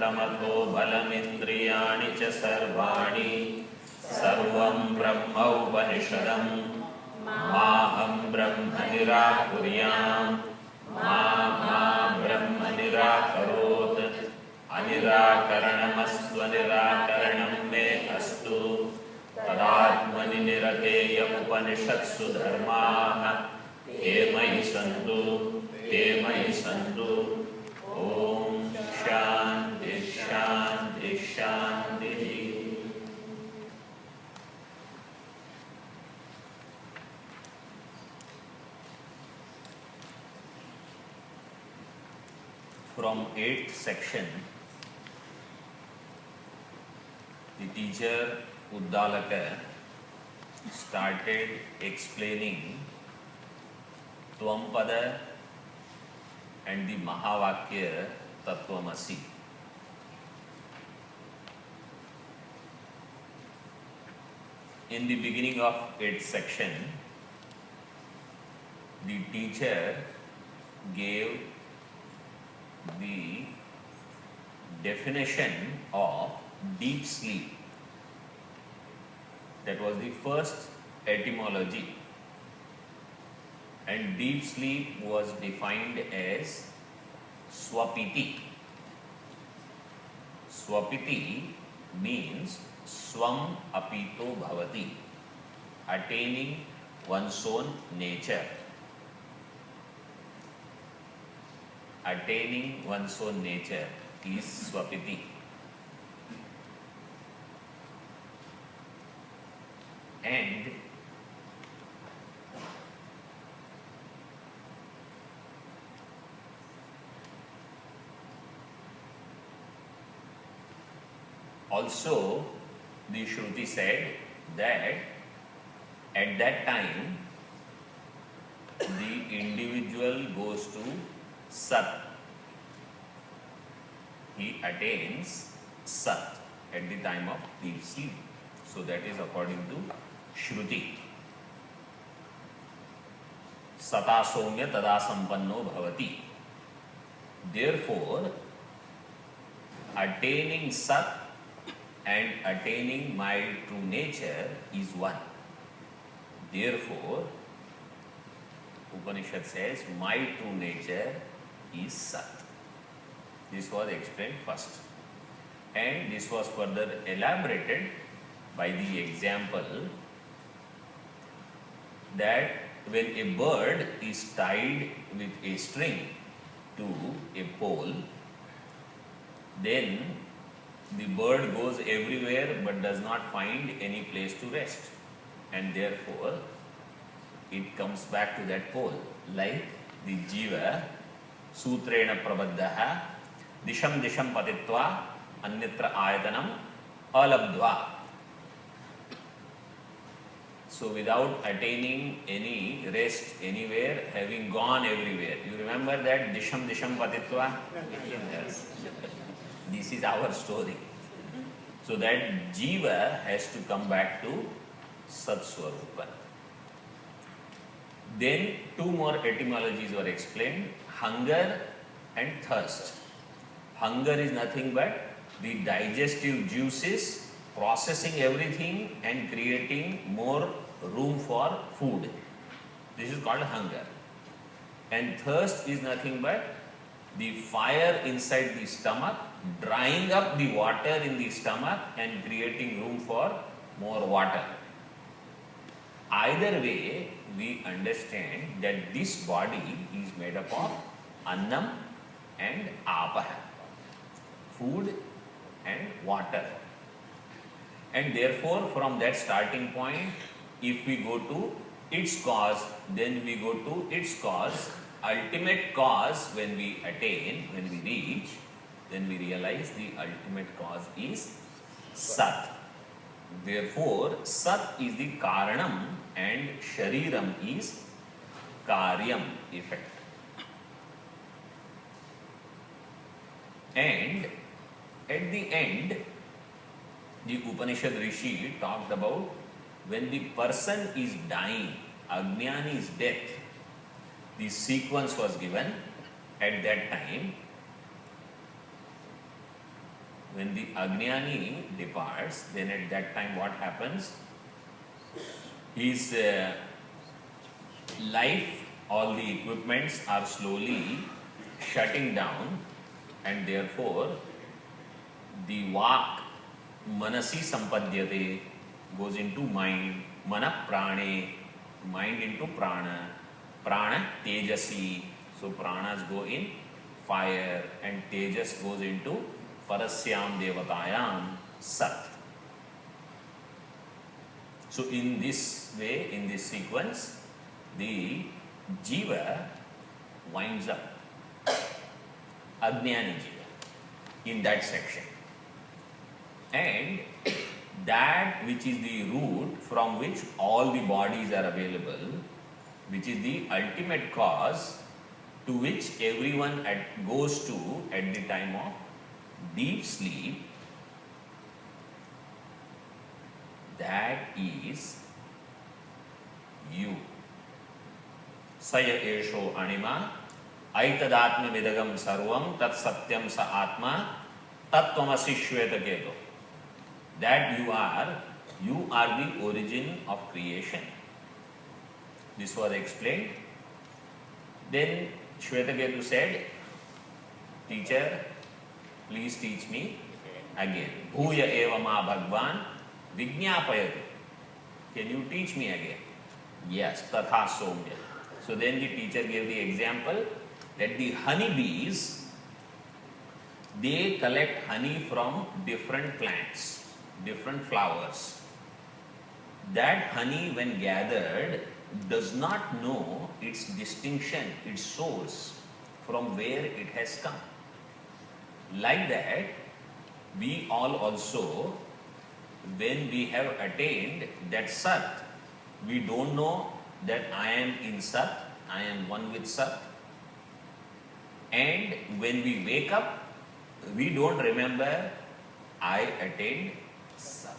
प्रमथो बलमिन्द्रियाणि च सर्वाणि सर्वं ब्रह्म उपनिषदम् माहं ब्रह्म निराकुर्याम् मा ब्रह्म निराकरोत् अनिराकरणमस्त्वनिराकरणं मे अस्तु तदात्मनि निरतेय उपनिषत्सु धर्माः ते मयि सन्तु ओम शांति शांति शांति। From 8th section, the teacher Uddalaka started explaining Tvam pada and the Mahavakya Tattvamasi. In the beginning of 8th section, the teacher gave the definition of deep sleep. That was the first etymology. And deep sleep was defined as swapiti. Swapiti means swam apito bhavati, attaining one's own nature. Attaining one's own nature is swapiti. And also, the Shruti said that at that time the individual goes to Sat. He attains Sat at the time of deep sleep. So that is according to Shruti. Sata somya tada sampanno bhavati. Therefore, attaining Sat and attaining my true nature is one. Therefore, Upanishad says, my true nature is Sat. This was explained first. And this was further elaborated by the example that when a bird is tied with a string to a pole, then the bird goes everywhere but does not find any place to rest, and therefore it comes back to that pole. Like the jiva sutrena prabaddaha disham disham patitva anyatra ayatanam alabdva. So without attaining any rest anywhere, having gone everywhere. You remember that disham disham patitva? Yes. This is our story. So that jiva has to come back to Sat Swarupa. Then two more etymologies were explained, hunger and thirst. Hunger is nothing but the digestive juices processing everything and creating more room for food. This is called hunger. And thirst is nothing but the fire inside the stomach drying up the water in the stomach and creating room for more water. Either way, we understand that this body is made up of annam and apaha, food and water. And therefore, from that starting point, if we go to its cause, then we go to its cause, ultimate cause. When we attain, when we reach, then we realize the ultimate cause is Sat. Therefore, Sat is the Karanam and Shariram is Karyam, effect. And at the end, the Upanishad Rishi talked about when the person is dying, Ajnani's death, the sequence was given at that time. when the Ajnani departs, then at that time what happens? His life, all the equipments are slowly shutting down, and therefore the vak manasi sampadyate goes into mind, mana prane, mind into prana, prana tejasi, so pranas go in fire and tejas goes into parasyam devatayam sat. So in this way, in this sequence, the jiva winds up, Ajnani jiva, in that section. And that which is the root from which all the bodies are available, which is the ultimate cause to which everyone goes to at the time of deep sleep, that is you. Saya esho anima aitadatma vidagam sarvam tat satyam sa atma tattvamasi Svetaketu. That you are the origin of creation. This was explained. Then Svetaketu said, teacher, please teach me again. Bhuya eva ma bhagwan vijñāpayatu. Can you teach me again? Yes, tatha somya. So then the teacher gave the example that the honeybees, they collect honey from different plants, different flowers. That honey, when gathered, does not know its distinction, its source, from where it has come. Like that, we all also, when we have attained that Sat, we don't know that I am in Sat, I am one with Sat. And when we wake up, we don't remember I attained Sat.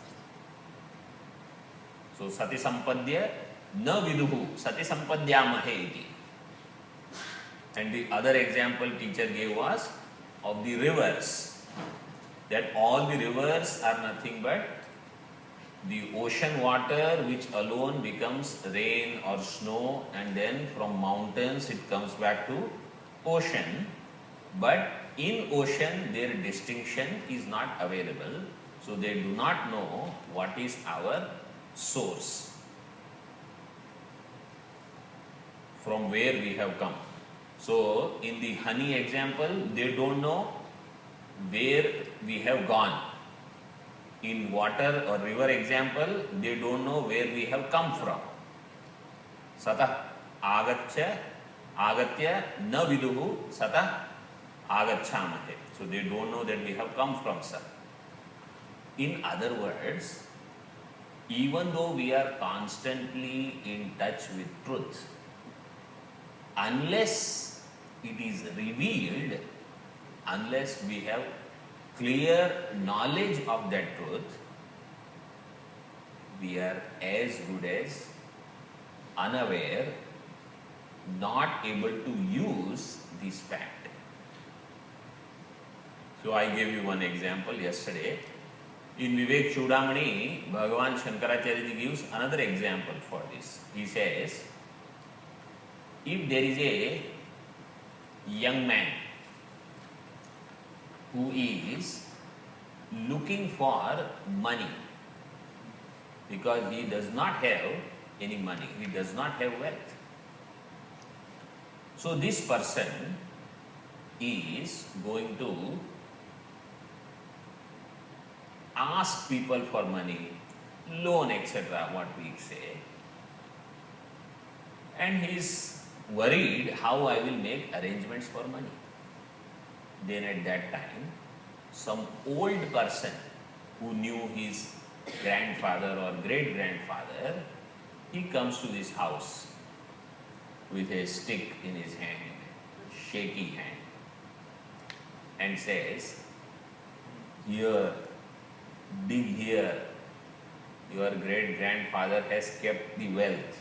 So Sati Sampadya na viduhu Sati Sampadhyamahe iti. And the other example teacher gave was of the rivers, that all the rivers are nothing but the ocean water, which alone becomes rain or snow, and then from mountains it comes back to ocean. But in ocean their distinction is not available, so they do not know what is our source, from where we have come. So in the honey example, they don't know where we have gone. In water or river example, they don't know where we have come from. Satah agatya na viduhu satah agacchamahe. So they don't know that we have come from Sat. In other words, even though we are constantly in touch with truth, unless it is revealed, unless we have clear knowledge of that truth, we are as good as unaware, not able to use this fact. So I gave you one example yesterday. In Vivek Chudamani, Bhagavan Shankaracharya gives another example for this. He says, if there is a young man who is looking for money because he does not have any money, he does not have wealth. So this person is going to ask people for money, loan, etc., what we say, and he is worried how I will make arrangements for money. Then at that time, some old person who knew his grandfather or great-grandfather, he comes to this house with a stick in his hand, shaky hand, and says, here, dig here, your great-grandfather has kept the wealth.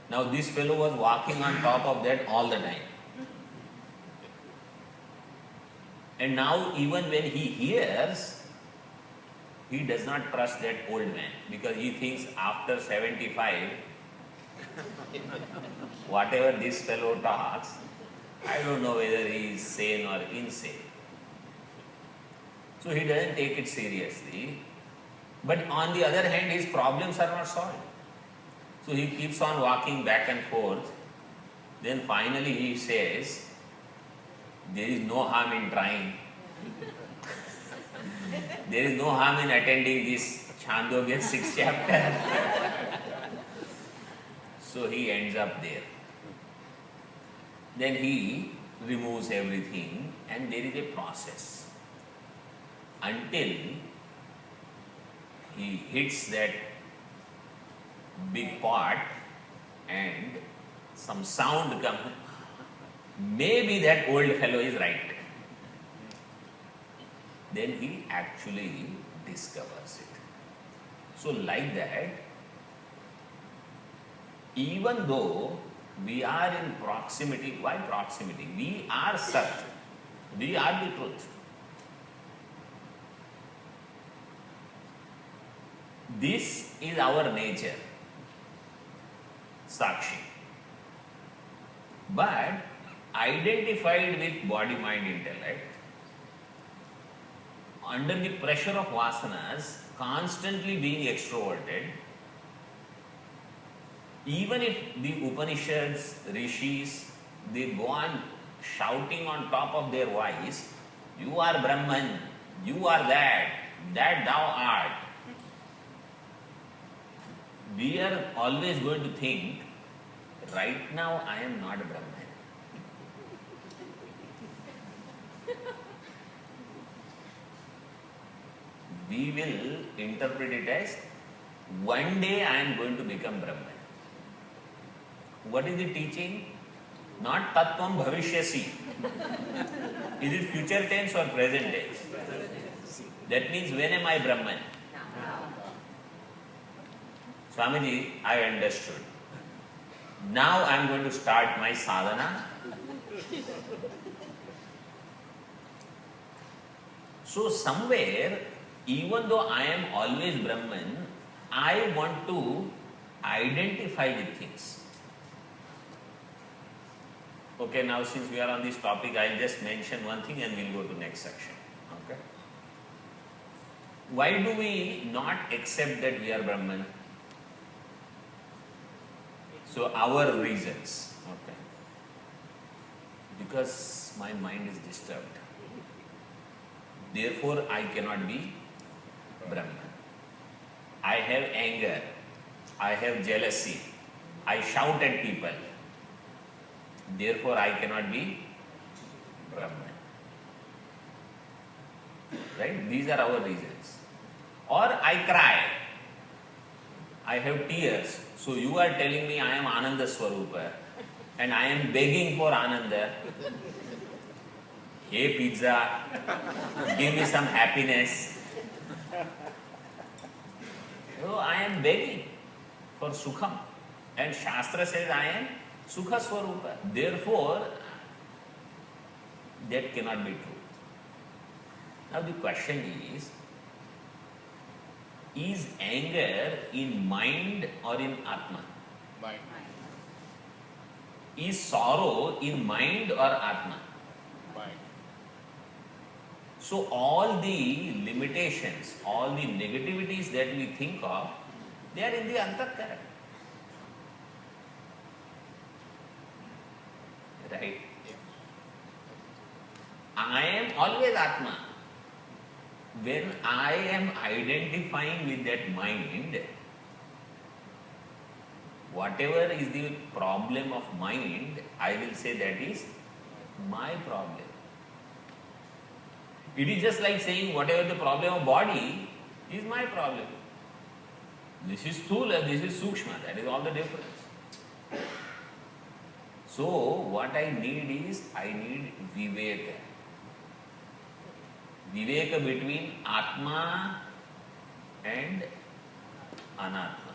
Now this fellow was walking on top of that all the time. And now even when he hears, he does not trust that old man, because he thinks after 75, whatever this fellow talks, I don't know whether he is sane or insane. So he doesn't take it seriously. But on the other hand, his problems are not solved. So he keeps on walking back and forth. Then finally he says, there is no harm in trying. There is no harm in attending this Chandogya 6th chapter. So he ends up there. Then he removes everything, and there is a process until he hits that big pot and some sound comes. Maybe that old fellow is right. Then he actually discovers it. So like that, even though we are in proximity, why proximity? We are Sat. We are the truth. This is our nature, Sakshi. But identified with body, mind, intellect, under the pressure of vasanas, constantly being extroverted, even if the Upanishads, Rishis, they go on shouting on top of their voice, you are Brahman, you are that thou art. We are always going to think, right now I am not Brahman. We will interpret it as, one day I am going to become Brahman. What is the teaching? Not Tvam Bhavishyasi. Is it future tense or present tense? That means, when am I Brahman? Swamiji, I understood. Now I am going to start my sadhana. So somewhere, even though I am always Brahman, I want to identify with things. Okay, now since we are on this topic, I'll just mention one thing and we'll go to next section. Okay. Why do we not accept that we are Brahman? So our reasons. Okay. Because my mind is disturbed. Therefore, I cannot be Brahman. I have anger. I have jealousy. I shout at people. Therefore, I cannot be Brahman. Right? These are our reasons. Or I cry. I have tears. So you are telling me I am Ananda Swarupa and I am begging for Ananda. Hey pizza, give me some happiness. So I am begging for Sukham. And Shastra says I am Sukha Swarupa. Therefore, that cannot be true. Now the question is anger in mind or in Atma? Mind. Is sorrow in mind or Atma? Mind. So all the limitations, all the negativities that we think of, they are in the Antarkara. Right? I am always Atma. When I am identifying with that mind, whatever is the problem of mind, I will say that is my problem. It is just like saying whatever the problem of body is my problem. This is Sthula, this is Sukshma, that is all the difference. So what I need is, I need Viveka. Viveka between Atma and Anatma.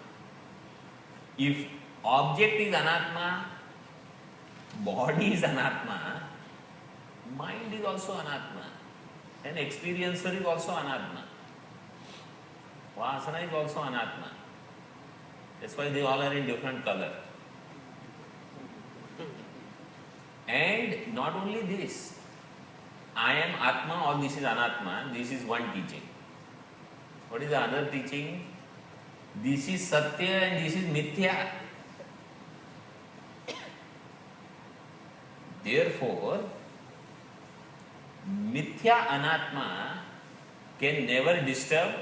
If object is Anatma, body is Anatma, mind is also Anatma. And experiencer is also anatma. Vasana is also anatma. That's why they all are in different color. And not only this, I am Atma or this is Anatma, this is one teaching. What is the other teaching? This is Satya and this is Mithya. Therefore, Mithya Anatma can never disturb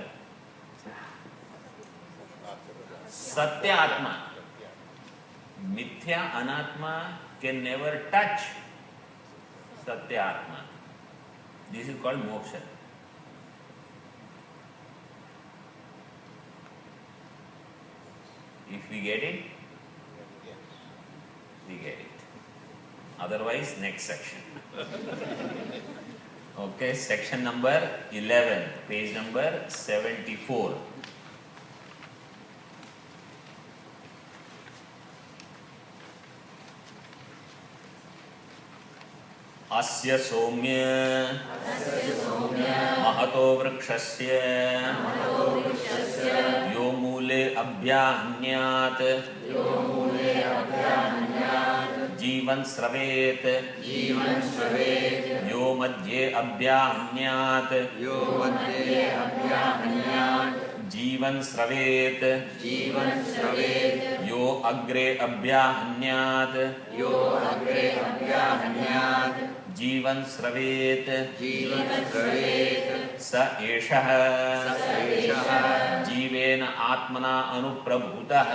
Satya Atma. Mithya Anatma can never touch Satya Atma. This is called moksha. If we get it, we get it. Otherwise, next section. Okay, section number 11, page number 74. अस्य सौम्य महतो वृक्षस्य यो मूले अभ्याहन्यात् जीवन स्रवेत यो मध्ये अभ्याहन्यात् जीवन स्रवेत यो अग्रे अभ्याहन्यात् जीवन स्रवेत स एषः जीवेन आत्मना अनुप्रभूतः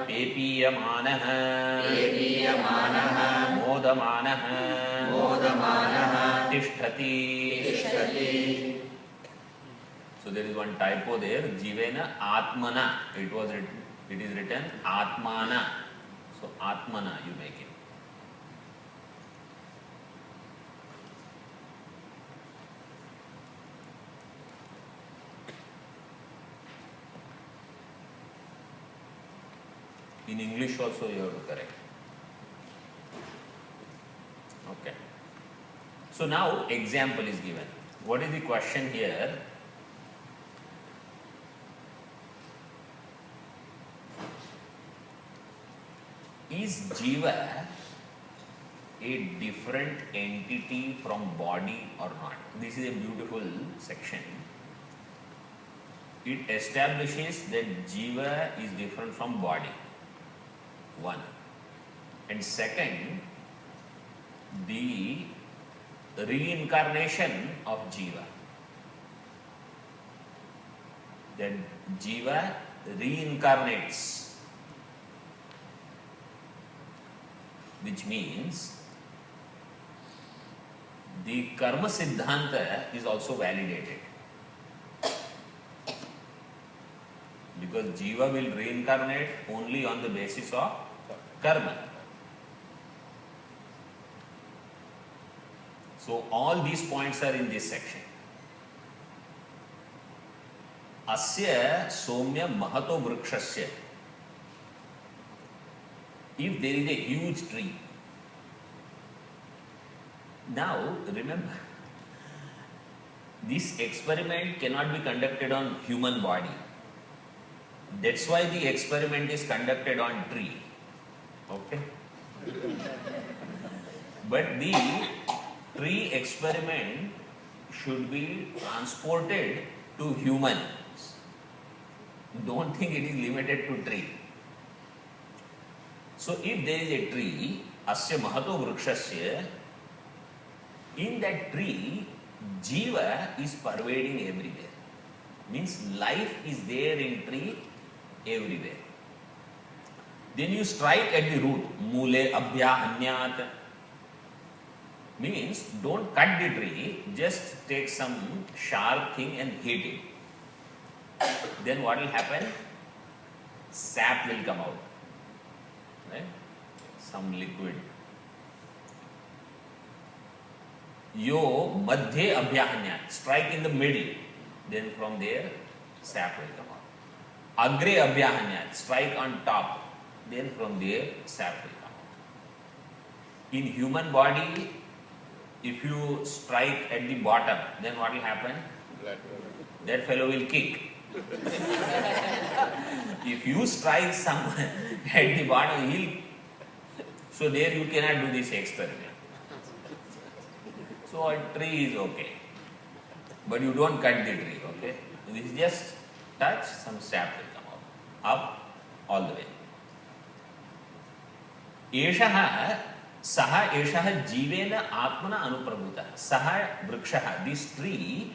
पेपीयमानः मोदमानः तिष्ठति. So there is one typo there. Jivena Atmana. It is written Atmana. So Atmana you make it. In English also you have to correct. Okay. So now example is given. What is the question here? Is Jiva a different entity from body or not? This is a beautiful section. It establishes that Jiva is different from body. One. And second, the reincarnation of Jiva. That Jiva reincarnates. Which means the karma siddhanta is also validated. Because Jiva will reincarnate only on the basis of karma. So all these points are in this section. Asya somya mahato vrikshasya. If there is a huge tree, now remember, this experiment cannot be conducted on human body. That's why the experiment is conducted on tree. Okay? But the tree experiment should be transported to humans. Don't think it is limited to tree. So if there is a tree, asya mahato vrikshasya, in that tree, Jiva is pervading everywhere. Means life is there in tree everywhere. Then you strike at the root, mule abhyahanyat. Means don't cut the tree, just take some sharp thing and hit it. Then what will happen? Sap will come out. Right? Some liquid. Yo madhye abhyahanyat. Strike in the middle. Then from there, sap will come out. Agre abhyahanyat. Strike on top. Then from there, sap will come out. In human body, if you strike at the bottom, then what will happen? That fellow will kick. If you strike someone at the bottom, he'll. So there you cannot do this experiment. So a tree is okay, but you don't cut the tree. Okay, this is just touch, some sap will come out, up all the way. एषः सः एषः जीवेन आत्मना अनुप्रभूतः सः वृक्षः this tree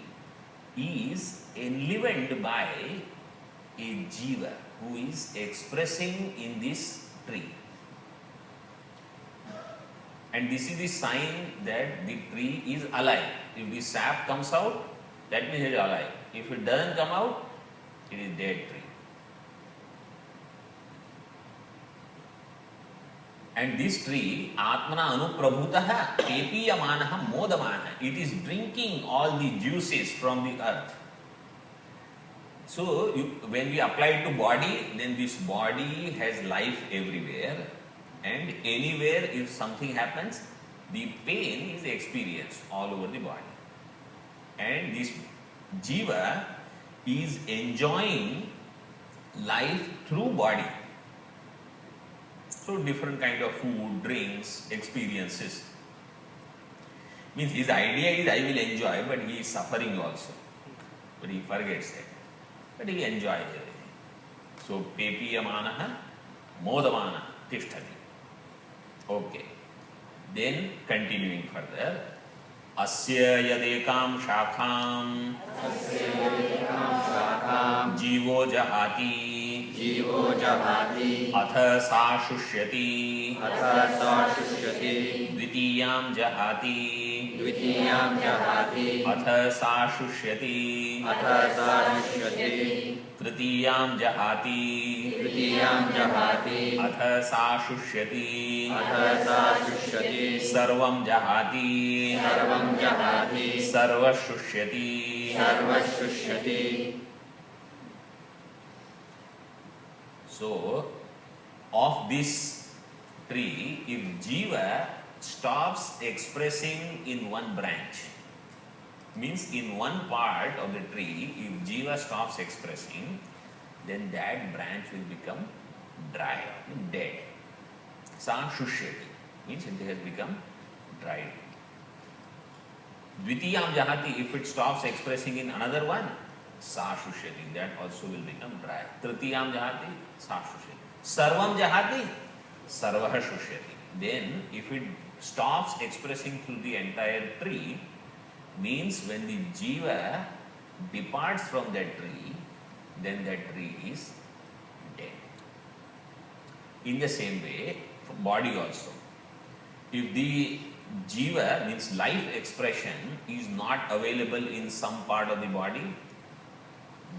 is enlivened by a jiva who is expressing in this tree, and this is the sign that the tree is alive. If the sap comes out, that means it is alive. If it doesn't come out, it is dead tree. And this tree, Atmana Anuprabhutaha Pepiyamanaha Modamana, it is drinking all the juices from the earth. So, when we apply it to body, then this body has life everywhere, and anywhere if something happens, the pain is experienced all over the body. And this jiva is enjoying life through body. So different kind of food, drinks, experiences. Means his idea is I will enjoy, but he is suffering also. But he forgets that. But he enjoys everything. So pepiyamanaha modamana tishtati. Okay. Then continuing further. Asya yadekam shakham jivo jahati अथ सा शुष्यति द्वितीयां जहाति अथ सा शुष्यति तृतीयां जहाति अथ सा शुष्यति सर्वं जहाति सर्वशुष्यति. So, of this tree, if jiva stops expressing in one branch, means in one part of the tree, if jiva stops expressing, then that branch will become dry, dead. Sa shushyati, means it has become dried. Dvitiyam jahati, if it stops expressing in another one, sa shushyati, that also will become dry. Tritiyam jahati, sa shushyati. Sarvam jahati, sarvaha shushyati. Then, if it stops expressing through the entire tree, means when the jiva departs from that tree, then that tree is dead. In the same way, for body also. If the jiva, means life expression, is not available in some part of the body,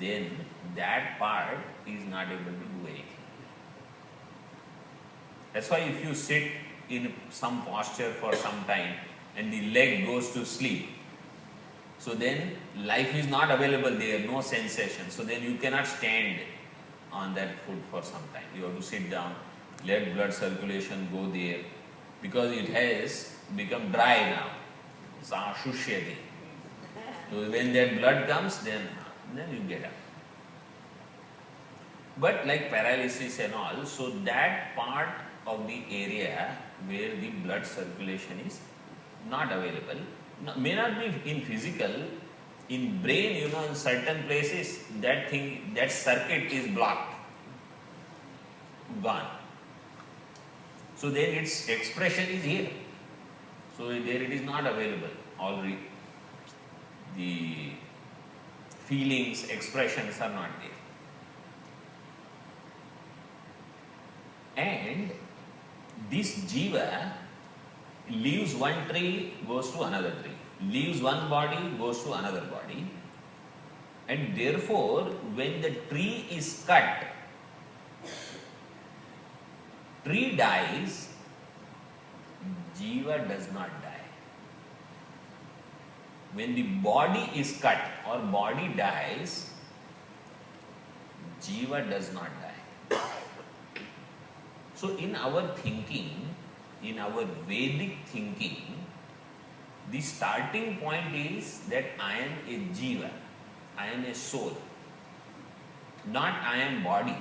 then that part is not able to do anything. That's why if you sit in some posture for some time and the leg goes to sleep, so then life is not available there, no sensation. So then you cannot stand on that foot for some time. You have to sit down, let blood circulation go there, because it has become dry now. Sa shushyati. So when that blood comes, then you get up. But like paralysis and all, so that part of the area where the blood circulation is not available, may not be in physical, in brain, in certain places, that circuit is blocked, gone. So then its expression is here. So there it is not available already. The feelings, expressions are not there. And this jiva leaves one tree, goes to another tree. Leaves one body, goes to another body. And therefore, when the tree is cut, tree dies, jiva does not die. When the body is cut or body dies, jiva does not die. So in our thinking, in our Vedic thinking, the starting point is that I am a jiva, I am a soul, not I am body.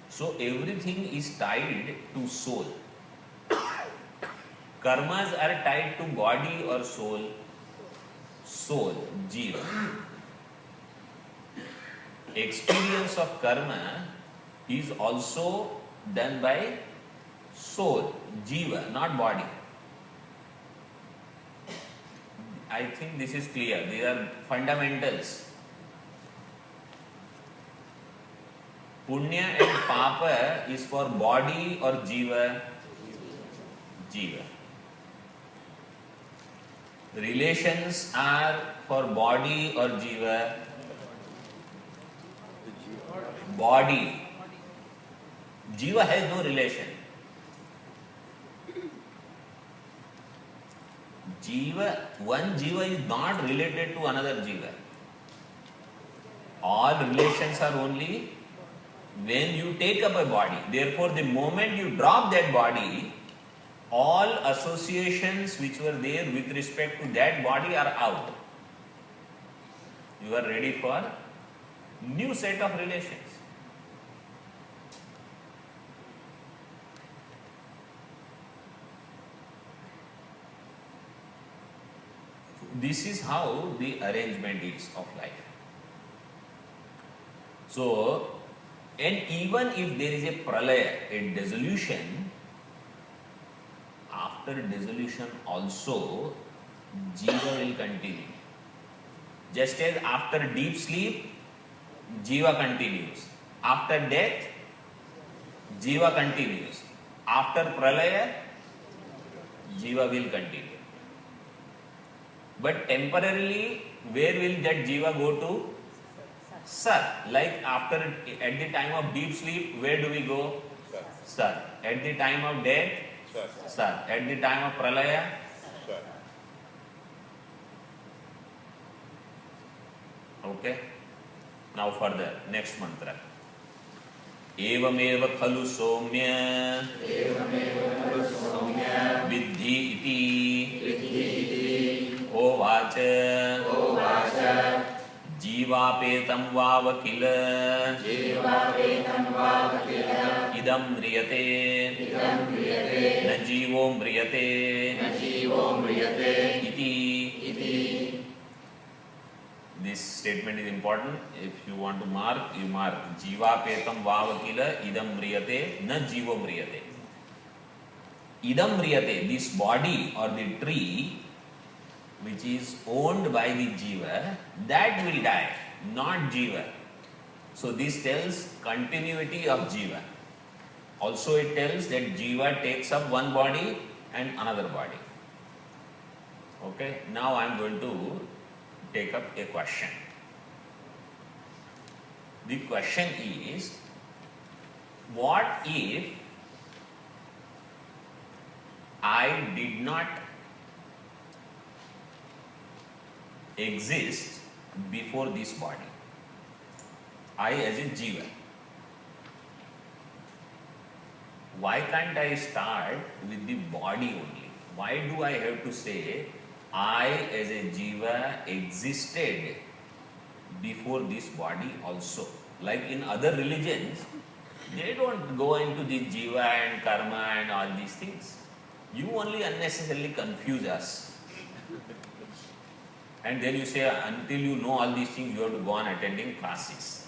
So everything is tied to soul. Karmas are tied to body or soul? Soul, jiva. Experience of karma is also done by soul, jiva, not body. I think this is clear. These are fundamentals. Punya and papa is for body or jiva? Jiva. Relations are for body or jiva? Body. Jiva has no relation. One jiva is not related to another jiva. All relations are only when you take up a body. Therefore, the moment you drop that body, all associations which were there with respect to that body are out. You are ready for new set of relations. This is how the arrangement is of life. So, and even if there is a pralaya, a dissolution, after dissolution also, jiva will continue. Just as after deep sleep, jiva continues. After death, jiva continues. After pralaya, jiva will continue. But temporarily, where will that jiva go to? Sat. Like after, at the time of deep sleep, where do we go? Sat. At the time of death, Sat. At the time of pralaya, okay. Now further, next mantra. Evameva khalu somya vidhi iti ovacha जीवापेतं वावकिल idam mriyate न जीवो mriyate iti. This statement is important. If you want to mark, you mark. Jivapetam vavakila idam mriyate na jivo mriyate. Idam mriyate, this body or the tree which is owned by the jiva, that will die, not jiva. So this tells continuity of jiva. Also it tells that jiva takes up one body and another body. Okay, now I am going to take up a question. The question is, what if I did not exist before this body? I as a jiva. Why can't I start with the body only? Why do I have to say I as a jiva existed before this body also? Like in other religions, they don't go into the jiva and karma and all these things. You only unnecessarily confuse us. And then you say, until you know all these things, you have to go on attending classes.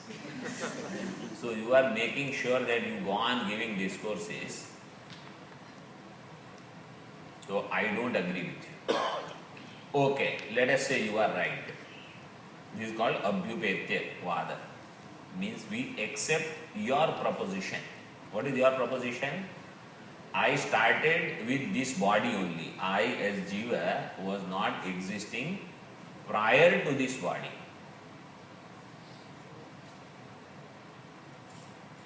So you are making sure that you go on giving discourses. So I don't agree with you. Okay, let us say you are right. This is called abhyupetya vada. Means we accept your proposition. What is your proposition? I started with this body only. I as jiva was not existing prior to this body.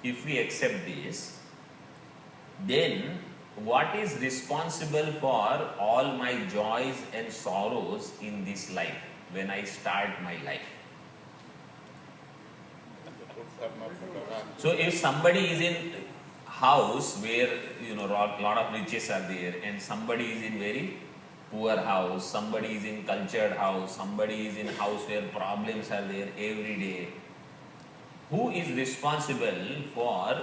If we accept this, then what is responsible for all my joys and sorrows in this life when I start my life? So if somebody is in house where lot of riches are there, and somebody is in very poor house, somebody is in cultured house, somebody is in house where problems are there every day. Who is responsible for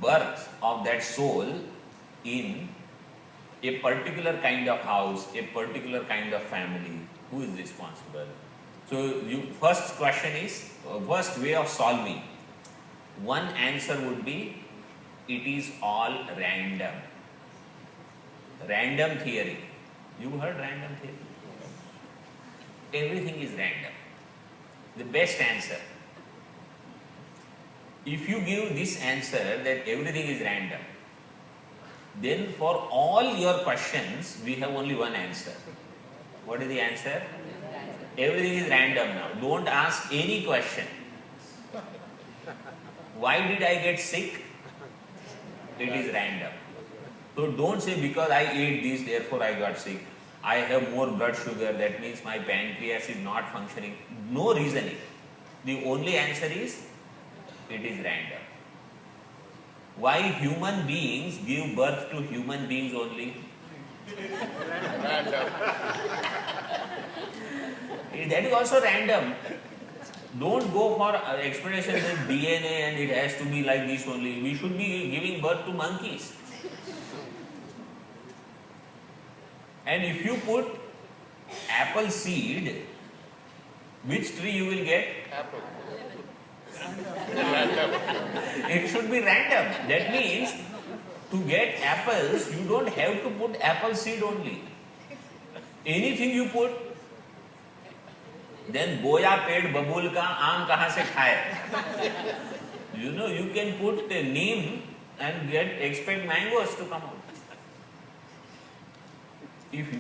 birth of that soul in a particular kind of house, a particular kind of family? Who is responsible? So, first question is, first way of solving. One answer would be, it is all random. Random theory. You heard random theory? Everything is random. The best answer. If you give this answer that everything is random, then for all your questions, we have only one answer. What is the answer? Everything is random now. Don't ask any question. Why did I get sick? It is random. So don't say because I ate this, therefore I got sick. I have more blood sugar, that means my pancreas is not functioning. No reasoning. The only answer is, it is random. Why human beings give birth to human beings only? Random. That is also random. Don't go for explanation with DNA and it has to be like this only. We should be giving birth to monkeys. And if you put apple seed, which tree you will get? Apple. It should be random. That means to get apples, you don't have to put apple seed only. Anything you put, then boya ped babul ka aam kahan se khaye? You can put a neem and expect mangoes to come out. If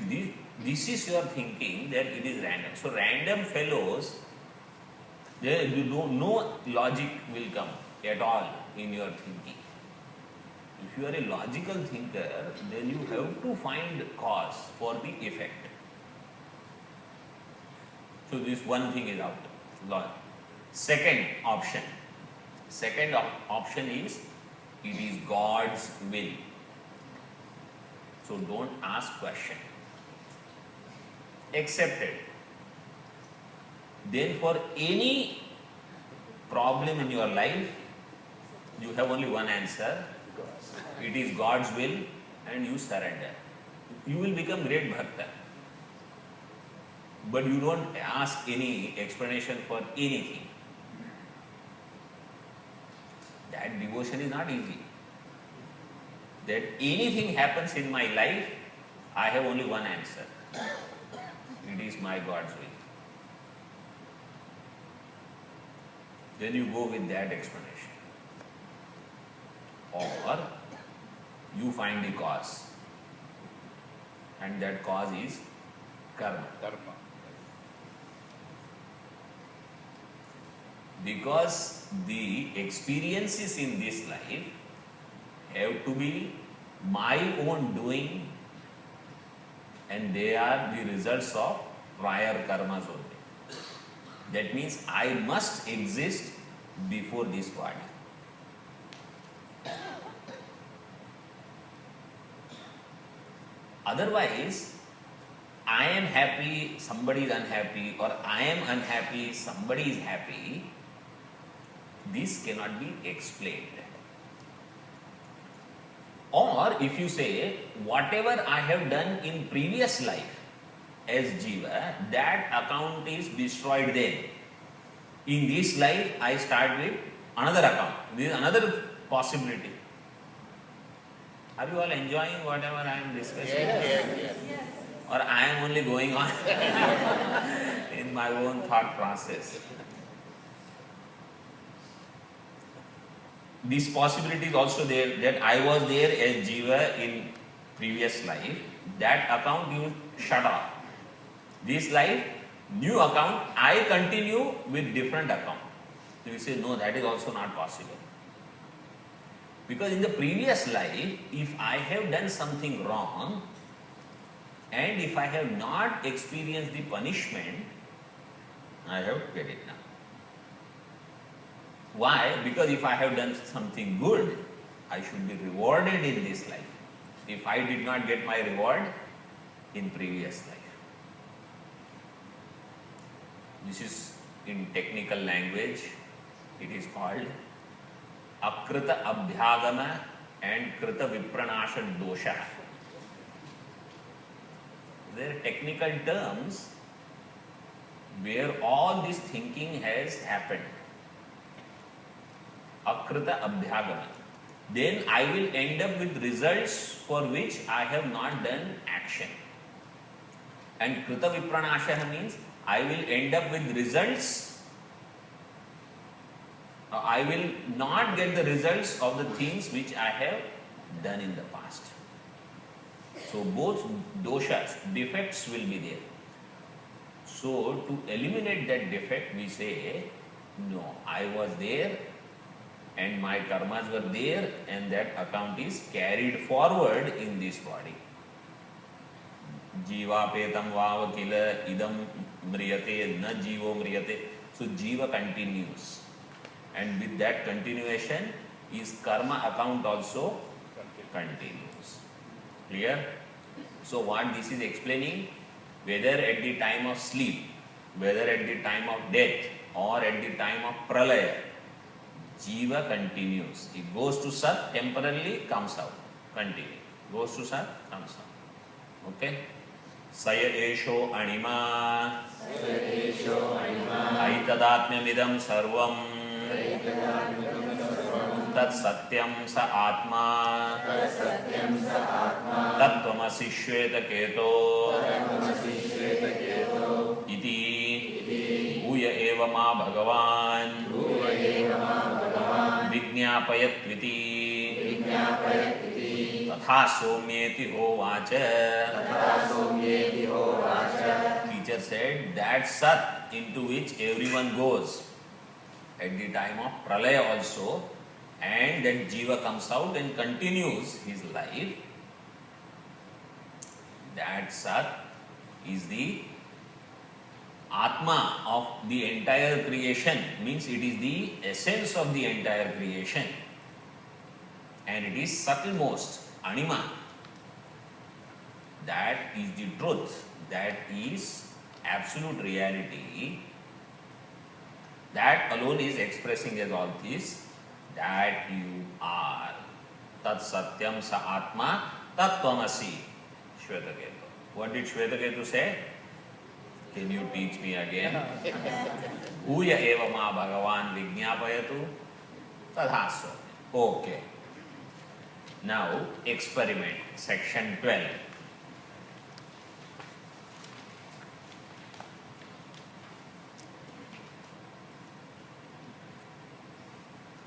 this is your thinking, that it is random. So random fellows, no logic will come at all in your thinking. If you are a logical thinker, then you have to find cause for the effect. So this one thing is out. Second option is, it is God's will. So don't ask question. Accept it. Then for any problem in your life, you have only one answer. It is God's will, and you surrender. You will become great bhakta. But you don't ask any explanation for anything. That devotion is not easy. That anything happens in my life, I have only one answer. It is my God's will. Then you go with that explanation. Or you find the cause. And that cause is karma. Because the experiences in this life have to be my own doing, and they are the results of prior karmas only. That means I must exist before this body. Otherwise, I am happy, somebody is unhappy, or I am unhappy, somebody is happy. This cannot be explained. Or if you say, whatever I have done in previous life as Jiva, that account is destroyed then. In this life, I start with another account. This is another possibility. Are you all enjoying whatever I am discussing? Yes. Or I am only going on in my own thought process? This possibility is also there, that I was there as Jiva in previous life. That account you shut off. This life, new account, I continue with different account. So you say, no, that is also not possible. Because in the previous life, if I have done something wrong, and if I have not experienced the punishment, I have to get it now. Why? Because if I have done something good, I should be rewarded in this life if I did not get my reward in previous life. This is in technical language, it is called Akrita Abhyagama and Krita Vipranasha Dosha. They are technical terms where all this thinking has happened. Akrita Abhyagama. Then I will end up with results for which I have not done action. And Krita Vipranasha means I will end up with results. I will not get the results of the things which I have done in the past. So both doshas, defects will be there. So to eliminate that defect, we say, no, I was there and my karmas were there, and that account is carried forward in this body. Jiva petam vava kila idam mriyate na jivo mriyate. So jiva continues. And with that continuation, his karma account also continues. Clear? So what this is explaining, whether at the time of sleep, whether at the time of death, or at the time of pralaya, jiva continues. It goes to sat, temporarily comes out. Continue. Goes to sat, comes out. Okay? Saya esho anima. Aitadatmyamidam sarvam. Tat satyam sa atma. Tattvamasi Svetaketu. Iti. Bhuya eva ma bhagavan. Vijñāpayatviti. Tatha somyeti hovacha. Teacher said that sat into which everyone goes at the time of pralaya also, and that jiva comes out and continues his life. That sat is the Atma of the entire creation, means it is the essence of the entire creation, and it is subtlemost, anima. That is the truth, that is absolute reality. That alone is expressing as all this, that you are. Tat satyam sa atma, tat tvamasi Svetaketu. What did Svetaketu say? Can you teach me again? Bhuya eva ma bhagavan vijñāpayatu tadhaso. Okay. Now, experiment, section 12.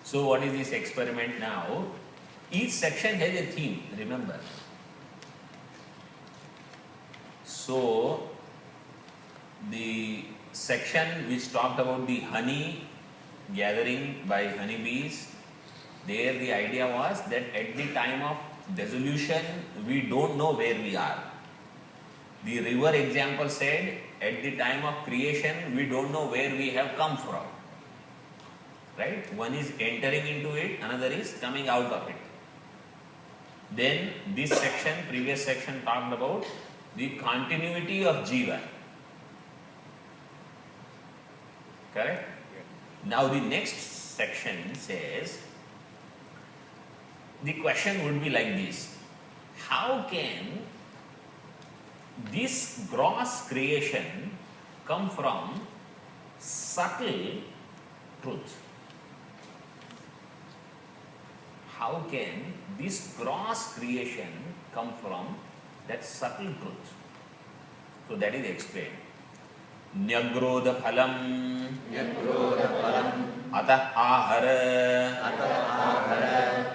So, what is this experiment now? Each section has a theme, remember. So, the section which talked about the honey gathering by honeybees, there the idea was that at the time of dissolution, we don't know where we are. The river example said, at the time of creation, we don't know where we have come from. Right? One is entering into it, another is coming out of it. Then this section, previous section, talked about the continuity of jiva. Correct? Now the next section says, the question would be like this: how can this gross creation come from subtle truth? How can this gross creation come from that subtle truth? So that is explained. Nyagrodha phalam atah ahara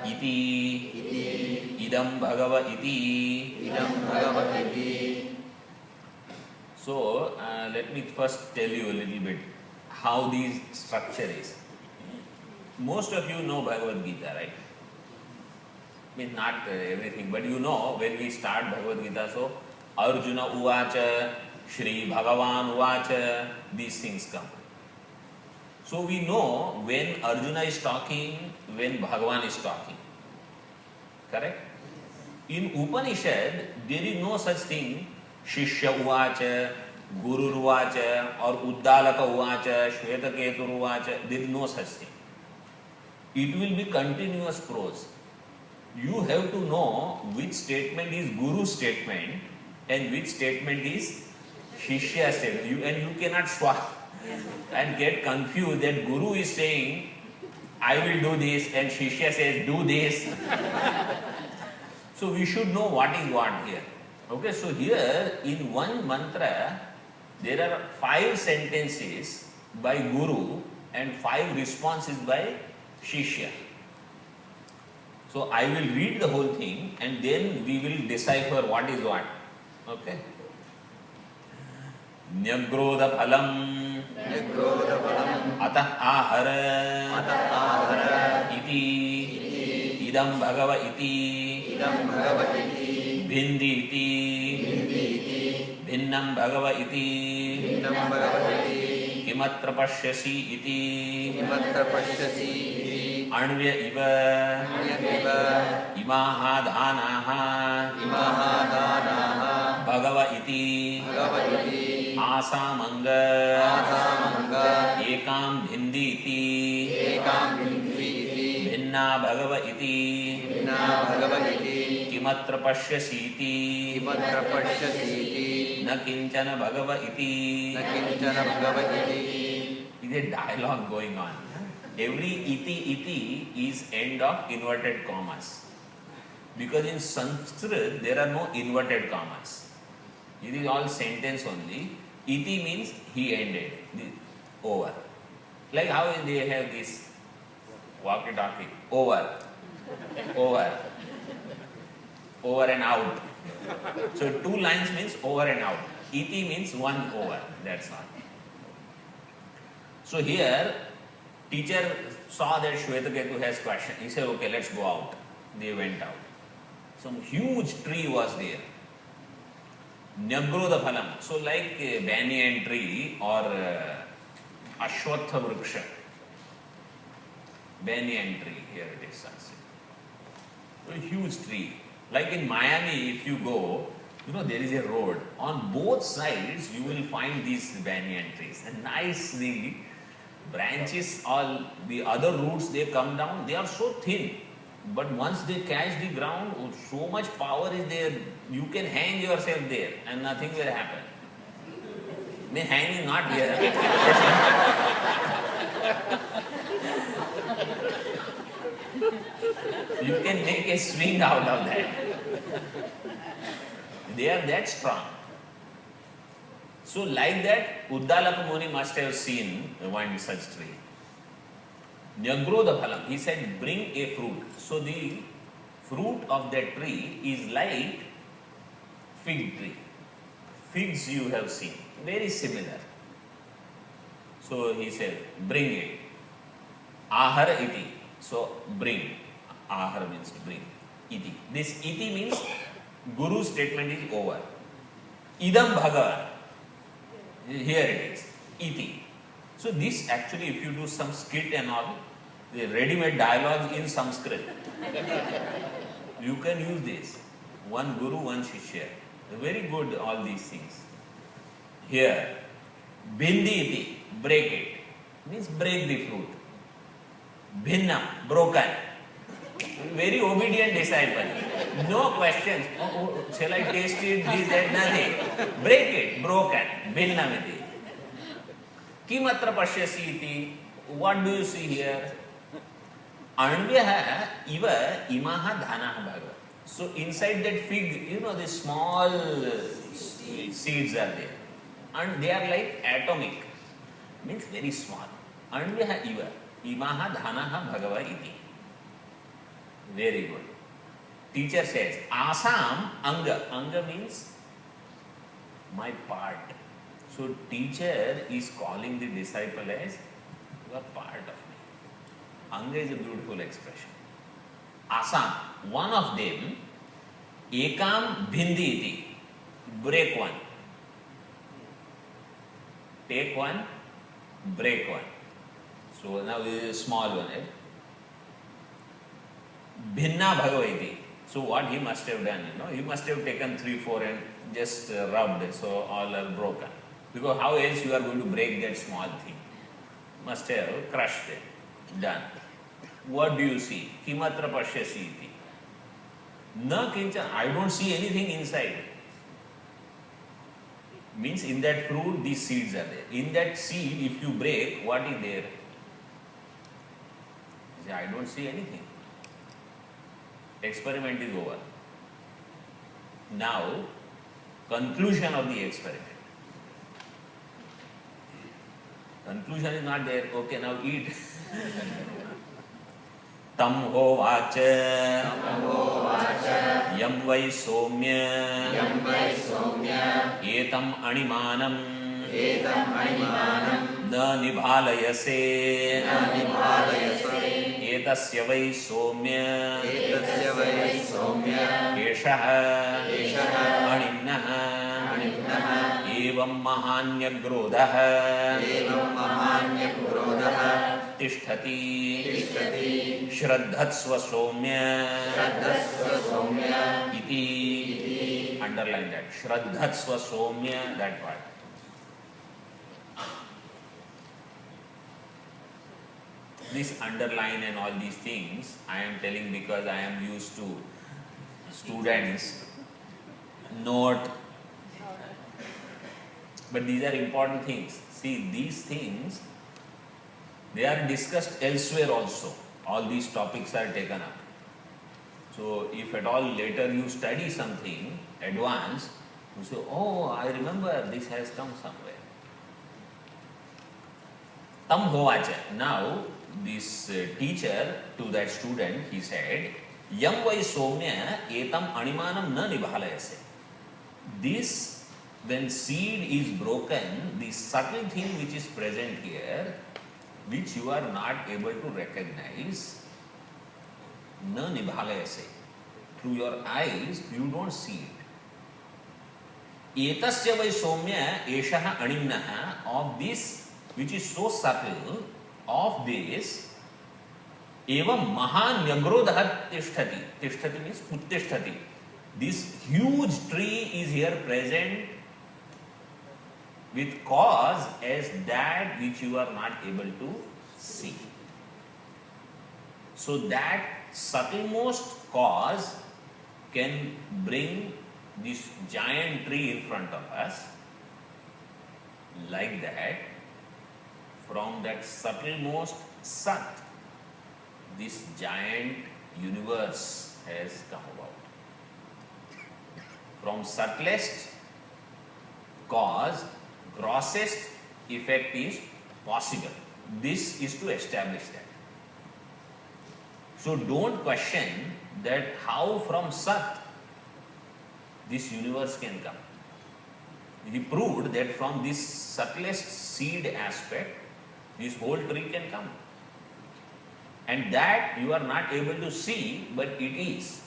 iti idam bhagava iti. So let me first tell you a little bit how this structure is. Most of you know Bhagavad Gita, right? I mean, not everything, but you know when we start Bhagavad Gita, so Arjuna uvacha, Shri Bhagavan uvacha, these things come. So we know when Arjuna is talking, when Bhagavan is talking. Correct? In Upanishad, there is no such thing, Shishya Uvacha, Guru Uvacha, or Uddalaka Uvacha, Svetaketu Uvacha. There is no such thing. It will be continuous prose. You have to know which statement is Guru statement and which statement is Shishya statement. And you cannot swap and get confused that Guru is saying, I will do this, and Shishya says, do this. So we should know what is what here. Okay, so here in one mantra, there are 5 sentences by Guru and 5 responses by Shishya. So I will read the whole thing and then we will decipher what is what. Okay. Nyagrodha phalam atah ahara iti idam bhagava iti bhindi iti bhinnam bhagava iti kimatra pashyasi iti anvya iva imaha dhanaha bhagava iti asamanga ekam bhindi iti bhinna bhagava iti kimatra pashyasi iti na kinchana bhagava iti. Is a dialogue going on. Every iti is end of inverted commas. Because in Sanskrit there are no inverted commas. It is all sentence only. Iti means he ended. Over. Like how they have this walkie-talkie. Over. Over and out. So 2 lines means over and out. Iti means 1 over. That's all. So here, teacher saw that Svetaketu has question. He said, okay, let's go out. They went out. Some huge tree was there. Nyagrodha phalam. So like a banyan tree or Ashwatha vriksha. Banyan tree, here it is sunset. A huge tree. Like in Miami, if you go, there is a road. On both sides, you will find these banyan trees. And nicely, branches, all the other roots, they come down, they are so thin. But once they catch the ground, so much power is there, you can hang yourself there and nothing will happen. Me hanging not here. You can make a swing out of that. They are that strong. So like that, Uddalaka Muni must have seen one such tree. Nyagrodha phalam. He said, bring a fruit. So the fruit of that tree is like fig tree. Figs you have seen. Very similar. So he said, bring it. Ahara iti. So bring. Ahara means bring. Iti. This iti means Guru's statement is over. Idam bhagavan. Here it is. Iti. So this actually, if you do some skit and all, the ready-made dialogues in Sanskrit, you can use this. One Guru, one Shishya. Very good, all these things. Here, bhindi iti, break it. Means break the fruit. Bhinnam, broken. Very obedient disciple. No questions. Oh, shall I taste it? This, that, nothing. Break it, broken. Bhinnam iti. Kimatra pashyasi iti. What do you see here? Anvyaha iva imaha dhanaha bhagava. So inside that fig, the small seeds are there. And they are like atomic. Means very small. Anvyaha iva imaha dhanaha bhagava iti. Very good. Teacher says, asam anga. Anga means my part. So teacher is calling the disciple as, you are part of me. Anga is a beautiful expression. Asam, one of them, ekam bhindi iti. Break one. Take one, break one. So now this is a small one. Bhinna bhagava iti. So what he must have done, he must have taken 3, 4 and just rubbed, so all are broken. Because how else you are going to break that small thing? Must have crushed it, done. What do you see? Kimatra pashyasi iti. Na kinchan, I don't see anything inside. Means in that fruit, these seeds are there. In that seed, if you break, what is there? You say, I don't see anything. Experiment is over. Now, conclusion of the experiment. Conclusion is not there. Okay, now eat. Tam hovacha yam vai somya etam animanam na nibhalayase etasya vai somya eshah animnah evam mahanyagrodhah तिष्ठति श्रद्धत्स्व सौम्य इति. Underline that. Shraddhatsva Somya, that part. This underline and all these things I am telling because I am used to students note. But these are important things. See, these things, they are discussed elsewhere also. All these topics are taken up. So, if at all later you study something advanced, you say, oh, I remember this has come somewhere. Tam hovacha. Now, this teacher to that student, he said, Yam vai somya etam animanam na nibhalayase. This, when seed is broken, the subtle thing which is present here, which you are not able to recognize, na nibhalayase. Through your eyes, you don't see it. Etasya vai somya eshaha animnaha, of this which is so subtle, of this, evam mahan nyagrodha tishtati. Tishtati means uttishtati. This huge tree is here present with cause as that which you are not able to see. So that subtlemost cause can bring this giant tree in front of us, like that. From that subtlemost Sat, this giant universe has come about. From subtlest cause, grossest effect is possible. This is to establish that. So don't question that how from Sat this universe can come. He proved that from this subtlest seed aspect, this whole tree can come. And that you are not able to see, but it is.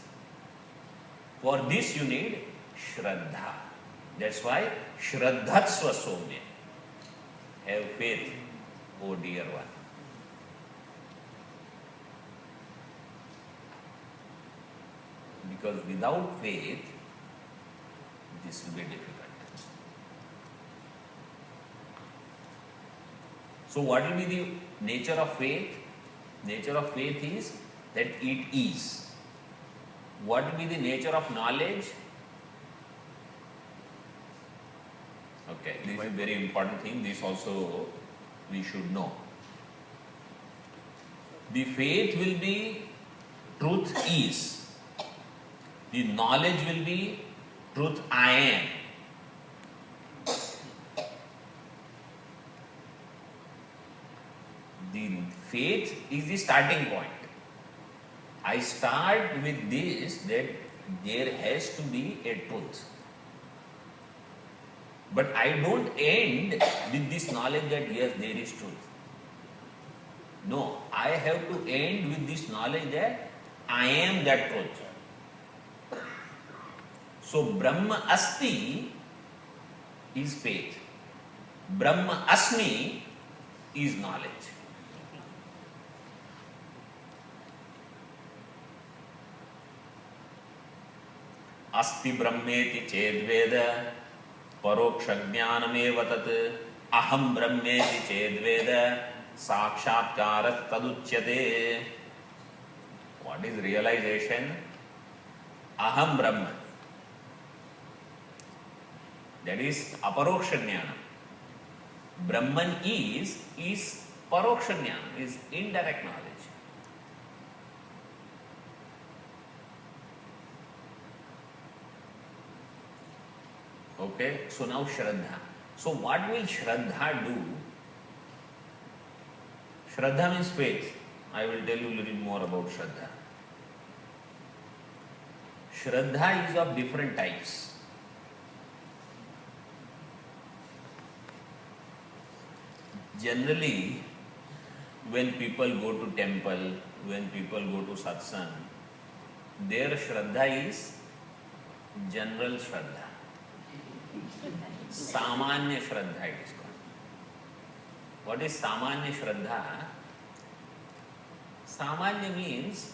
For this you need Shraddha. That's why Shraddhatsva Somya. Have faith, O dear one. Because without faith, this will be difficult. So what will be the nature of faith? Nature of faith is that it is. What will be the nature of knowledge? Okay, this is a very important thing. This also we should know. The faith will be truth is. The knowledge will be truth I am. The faith is the starting point. I start with this, that there has to be a truth. But I don't end with this knowledge that yes, there is truth. No, I have to end with this knowledge that I am that truth. So Brahma Asti is faith. Brahma Asmi is knowledge. अस्ति ब्रह्मेति चेद्वेद परोक्षज्ञानमेव तत् अहम ब्रह्मेति चेद्वेद साक्षात्कारः तदुच्यते. What is realization? Aham Brahma. That is aparoksha jnana. Brahman is paroksha jnana, is indirect knowledge. Okay, so now Shraddha. So what will Shraddha do? Shraddha means faith. I will tell you a little more about Shraddha. Shraddha is of different types. Generally, when people go to temple, when people go to satsang, their Shraddha is general Shraddha. Samanya Shraddha it is called. What is Samanya Shraddha? Samanya means,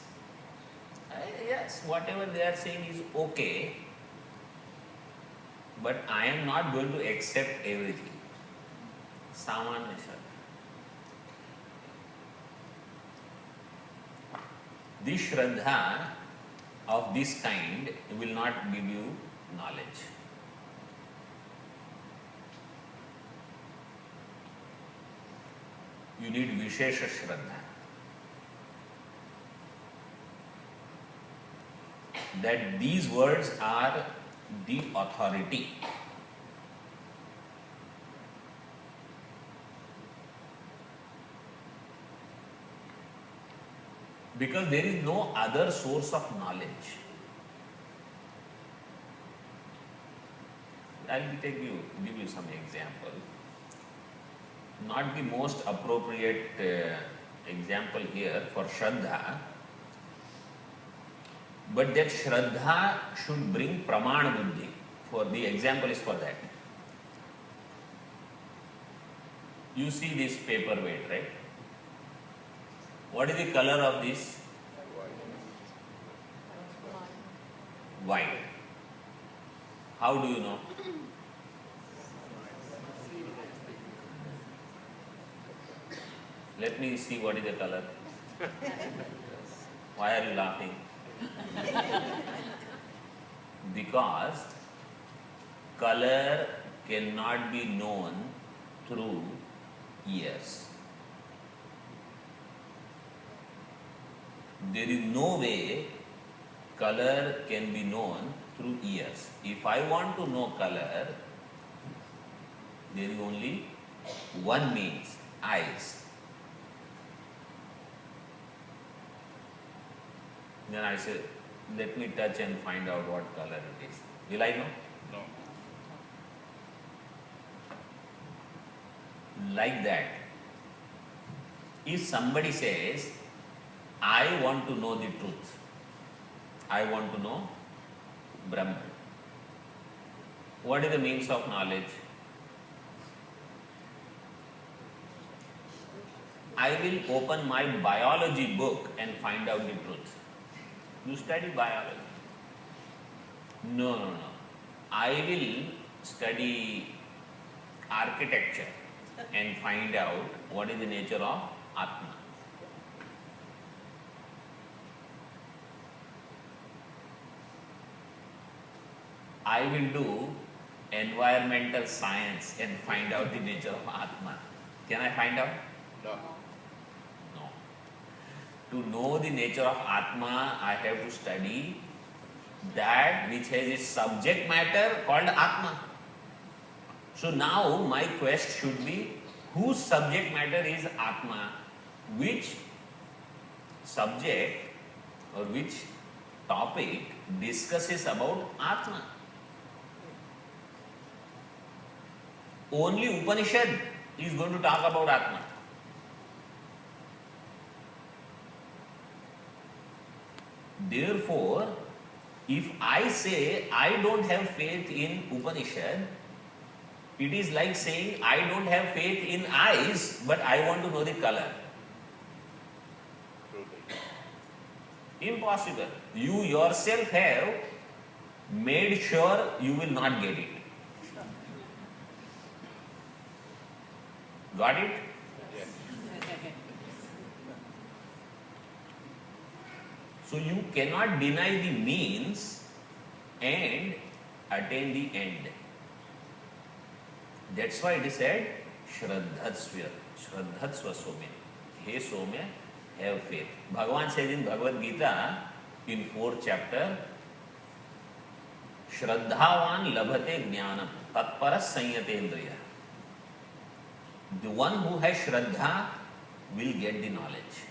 yes, whatever they are saying is okay, but I am not going to accept everything. Samanya Shraddha. This Shraddha of this kind will not give you knowledge. You need Vishesha Shraddha. That these words are the authority. Because there is no other source of knowledge. I will give you some example. Not the most appropriate example here for Shraddha, but that Shraddha should bring Pramana Buddhi. For the example is for that. You see this paperweight, right? What is the color of this? White. How do you know? Let me see what is the color. Why are you laughing? Because color cannot be known through ears. There is no way color can be known through ears. If I want to know color, there is only one means, eyes. Then I say, let me touch and find out what color it is. Will I know? No. Like that, if somebody says, I want to know the truth, I want to know Brahman, what is the means of knowledge? I will open my biology book and find out the truth. You study biology. No. I will study architecture and find out what is the nature of Atma. I will do environmental science and find out the nature of Atma. Can I find out? No. No. To know the nature of Atma, I have to study that which has its subject matter called Atma. So now my quest should be, whose subject matter is Atma? Which subject or which topic discusses about Atma? Only Upanishad is going to talk about Atma. Therefore, if I say I don't have faith in Upanishad, it is like saying I don't have faith in eyes, but I want to know the color. Impossible. You yourself have made sure you will not get it. Got it? Yes. So you cannot deny the means and attain the end. That's why it is said, Shraddhatsva Somya. Hey Somya, have faith. Bhagavan says in Bhagavad Gita, in 4th chapter, Shraddhavan labhate jnanam, tatparas sanyatendriya. The one who has Shraddha will get the knowledge.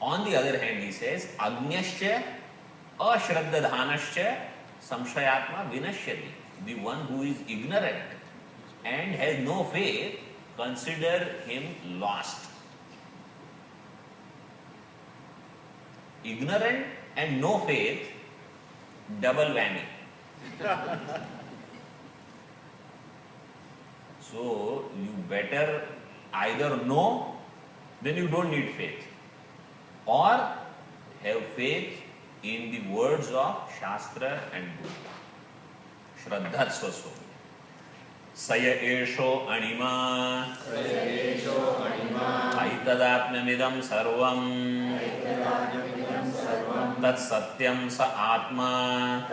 On the other hand, he says, Agnyascha ashraddadhanascha samshayatma vinashyati. The one who is ignorant and has no faith, consider him lost. Ignorant and no faith, double whammy. So you better either know, then you don't need faith, or have faith in the words of Shastra and Guru. Shraddhatsva Somya. Saya esho anima aitadatmamidam sarvam tat satyam sa atma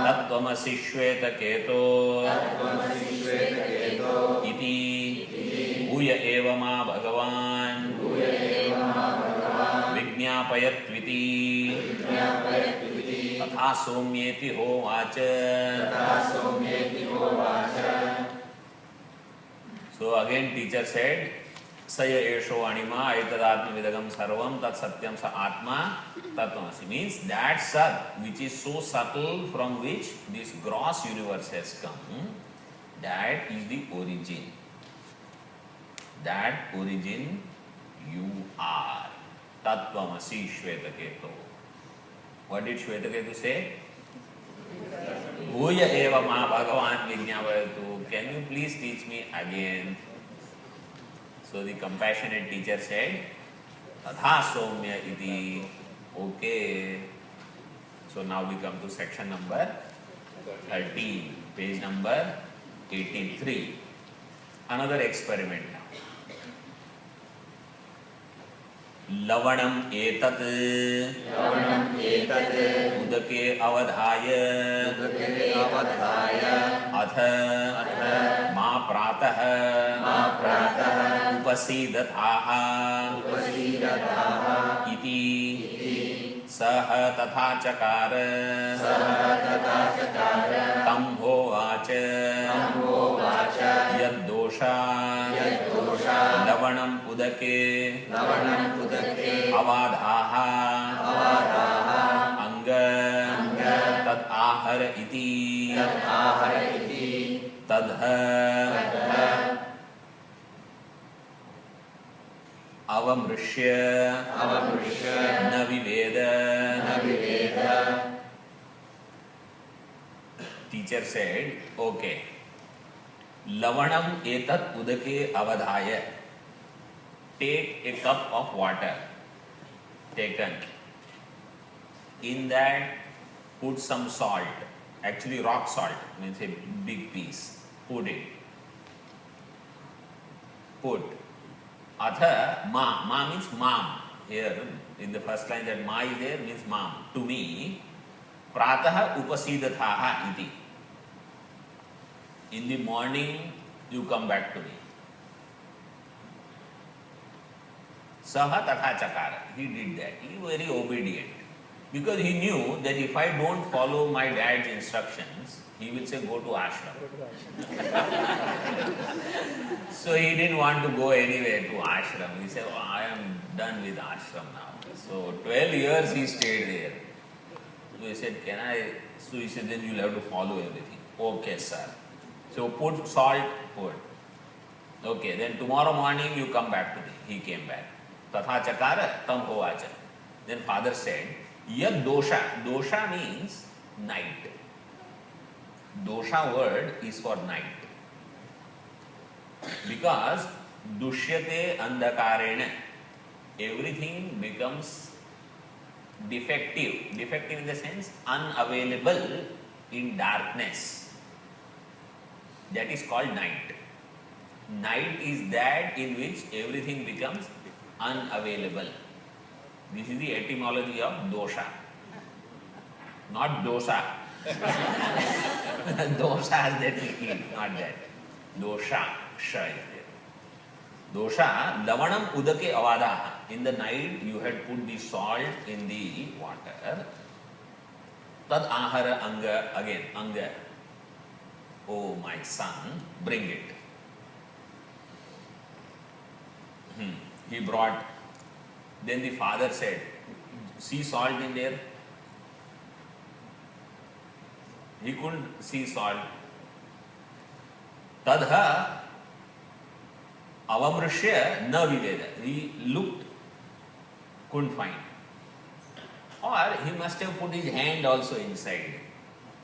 tattvamasi Svetaketu iti bhuya eva ma bhagavan vignyapayatviti तथा सौम्येति होवाच. So again teacher said, Saya esho anima aitadatma vidagam sarvam tat satyam sa atma tattvamasi. Means that sat which is so subtle from which this gross universe has come, that is the origin. That origin you are. Tattvamasi Svetaketu. What did Svetaketu say? Bhuya eva ma bhagavan vignapayatu. Can you please teach me again? So the compassionate teacher said, Tadha Somya iti. Okay. So now we come to section number 13, page number 83. Another experiment now. Lavanam etat udake avadhaya atha ma pratah upasidatah iti saha tatha chakara tam hovacha yad dosha lavanam udake avadhaha anga tad ahara iti tadha avamrishya na viveda. Teacher said, okay, lavanam etat udake avadhaya. Take a cup of water, taken. In that, put some salt, actually rock salt, means a big piece. Put it. Put. Atha ma. Ma means mom. Here, in the first line that ma is there means mom. To me, pratah upasidatha iti. In the morning, you come back to me. Saha tatha chakara. He did that. He was very obedient. Because he knew that if I don't follow my dad's instructions, he will say, go to ashram. So he didn't want to go anywhere to ashram. He said, oh, I am done with ashram now. So 12 years he stayed there. So he said, can I? So he said, then you'll have to follow everything. Okay, sir. So put salt, put. Okay, then tomorrow morning you come back to me. He came back. Tatha chakara tam hovacha. Then father said, yad dosha. Dosha means night. Dosha word is for night. Because dushyate andhakarena. Everything becomes defective. Defective in the sense unavailable in darkness. That is called night. Night is that in which everything becomes unavailable. This is the etymology of dosha. Not dosa. Dosas that we eat, not that. Dosha, sha is there. Dosha, lavanam udake avadaha. In the night you had put the salt in the water. Tad ahara anga, again, anga. Oh my son, bring it. He brought. Then the father said, see salt in there? He couldn't see salt. Tadha avamrishya na viveda. He looked, couldn't find. Or he must have put his hand also inside.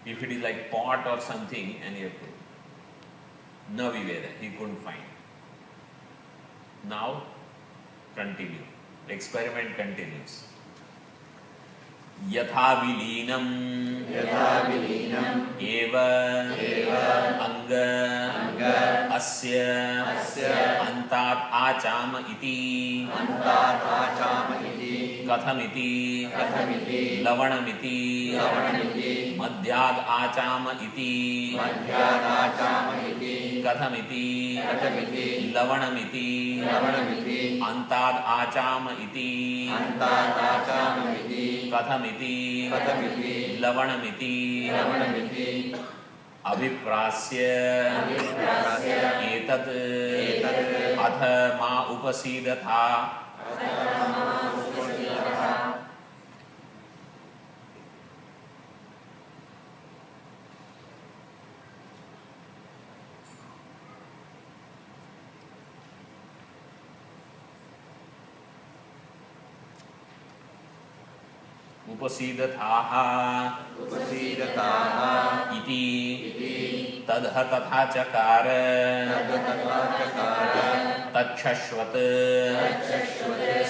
If it is like pot or something, and he have put na viveda. He couldn't find. Now continue. Experiment continues. Yatha vilinam eva anga asya antat achama iti kathamiti lavanamiti madhyad achama iti kathamiti lavanamiti antad achama iti kathamiti lavanamiti अभिप्रास्य एतत् अथ मा उपसीदथा उपसीदथाः इति तदह तथा चकार तच्छश्वत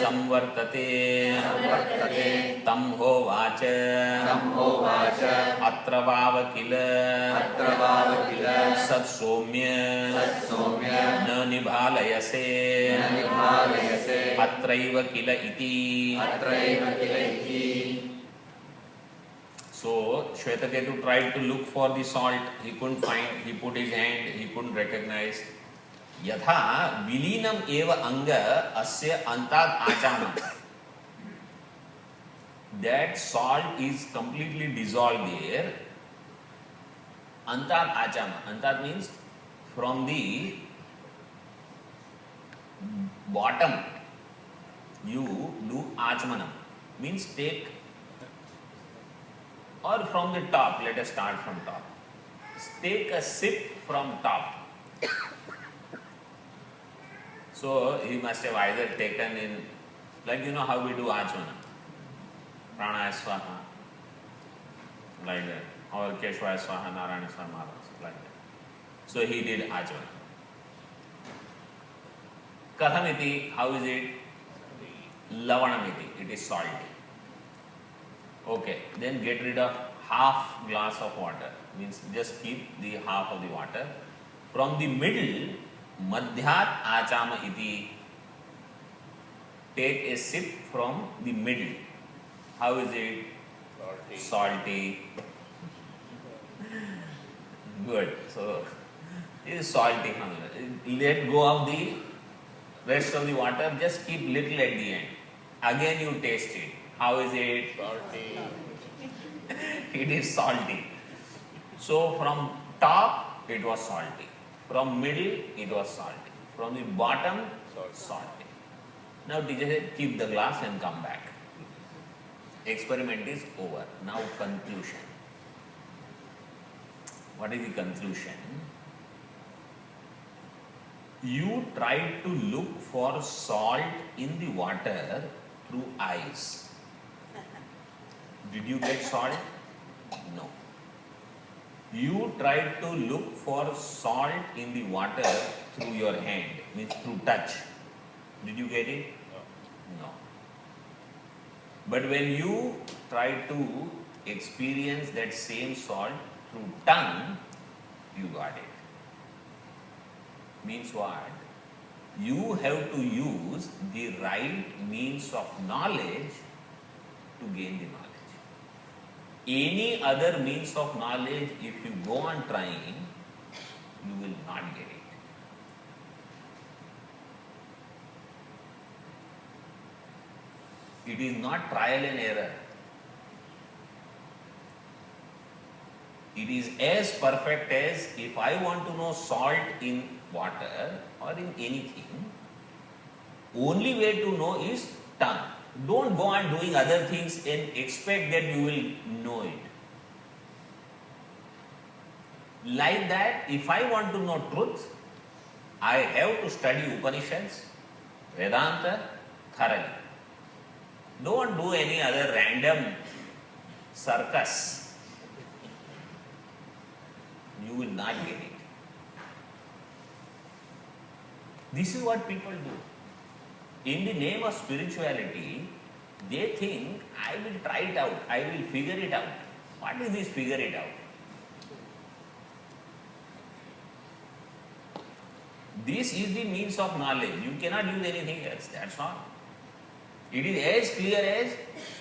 संवर्तते तं होवाच अत्र वाव किल सत्सौम्य न निभालयसे अत्रैव किल इति. So Svetaketu tried to look for the salt, he couldn't find, he put his hand, he couldn't recognize. Yatha vilinam eva anga asya antat achama. That salt is completely dissolved there. Antat achama. Antat means from the bottom you do achmanam. Means take, or from the top, let us start from top. Take a sip from top. So he must have either taken in, like you know how we do achmana, pranaya swaha, like that, or keshvaya swaha, narayana swaha, like that. So he did achmana. Kathamiti, how is it? Lavanamiti, it is salty. Okay, then get rid of half glass of water, means just keep the half of the water. From the middle, madhyat achama iti, take a sip from the middle. How is it? Salty. Good. So, it is salty. Let go of the rest of the water, just keep little at the end. Again you taste it. How is it? Salty. It is salty. So from top it was salty. From middle it was salty. From the bottom salty. Now teacher said keep the glass and come back. Experiment is over. Now conclusion. What is the conclusion? You tried to look for salt in the water through eyes. Did you get salt? No. You tried to look for salt in the water through your hand, means through touch. Did you get it? No. But when you try to experience that same salt through tongue, you got it. Means what? You have to use the right means of knowledge to gain the knowledge. Any other means of knowledge, if you go on trying, you will not get it. It is not trial and error. It is as perfect as if I want to know salt in water or in anything, only way to know is tongue. Don't go on doing other things and expect that you will know it. Like that, if I want to know truth, I have to study Upanishads, Vedanta thoroughly. Don't do any other random circus. You will not get it. This is what people do. In the name of spirituality, they think, I will try it out, I will figure it out. What is this figure it out? This is the means of knowledge. You cannot use anything else. That's all. It is as clear as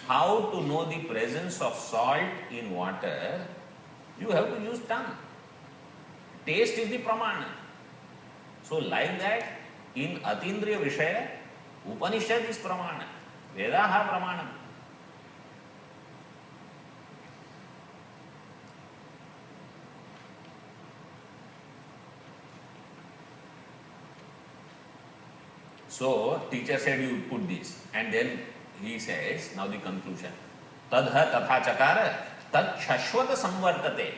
how to know the presence of salt in water. You have to use tongue. Taste is the pramana. So like that, in Atindriya Vishaya, Upanishad is pramana. Vedaha pramana. So, teacher said you put this, and then he says, now the conclusion. Tadha tatha chakara, tad shashvata samvartate.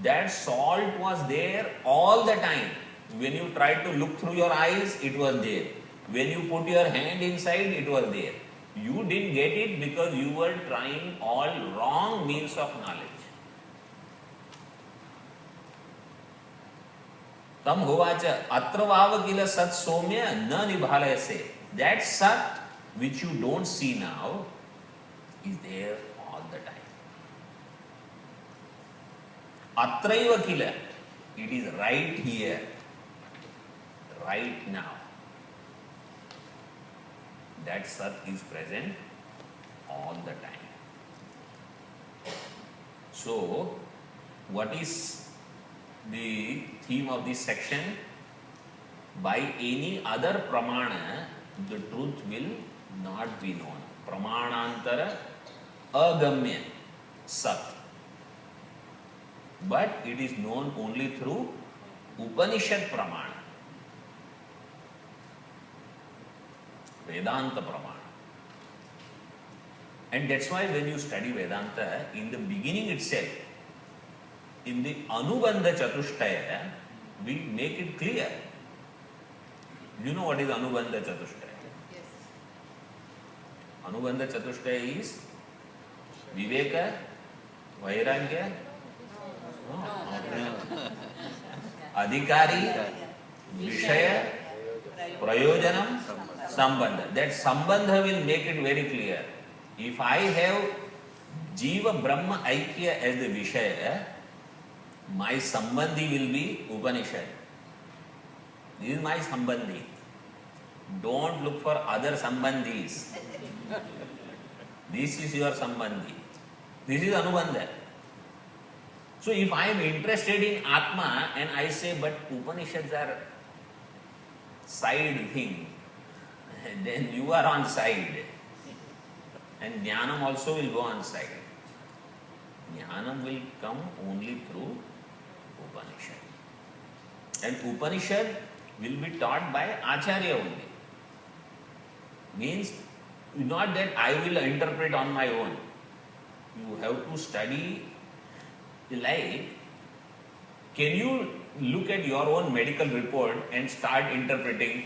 That salt was there all the time. When you tried to look through your eyes, it was there. When you put your hand inside, it was there. You didn't get it because you were trying all wrong means of knowledge. Tam hovacha atra vava kila sat somya na nibhalayase. That sat which you don't see now is there all the time. Atraiva kila, it is right here, right now. That sat is present all the time. So, what is the theme of this section? By any other pramana, the truth will not be known. Pramanantara agamya sat. But it is known only through Upanishad pramana. Vedanta pramana. And that's why when you study Vedanta, in the beginning itself, in the Anubandha Chatushtaya, we make it clear. You know what is Anubandha Chatushtaya? Yes. Anubandha Chatushtaya is Viveka, Vairagya, Adhikari, Vishaya, Prayojanam, Sambandha. That Sambandha will make it very clear. If I have Jiva Brahma Aikya as the Vishaya, my Sambandhi will be Upanishad. This is my Sambandhi. Don't look for other Sambandhis. This is your Sambandhi. This is Anubandha. So if I am interested in Atma and I say, but Upanishads are side thing, then you are on side. And Jnanam also will go on side. Jnanam will come only through Upanishad. And Upanishad will be taught by Acharya only. Means not that I will interpret on my own. You have to study. Like, can you look at your own medical report and start interpreting?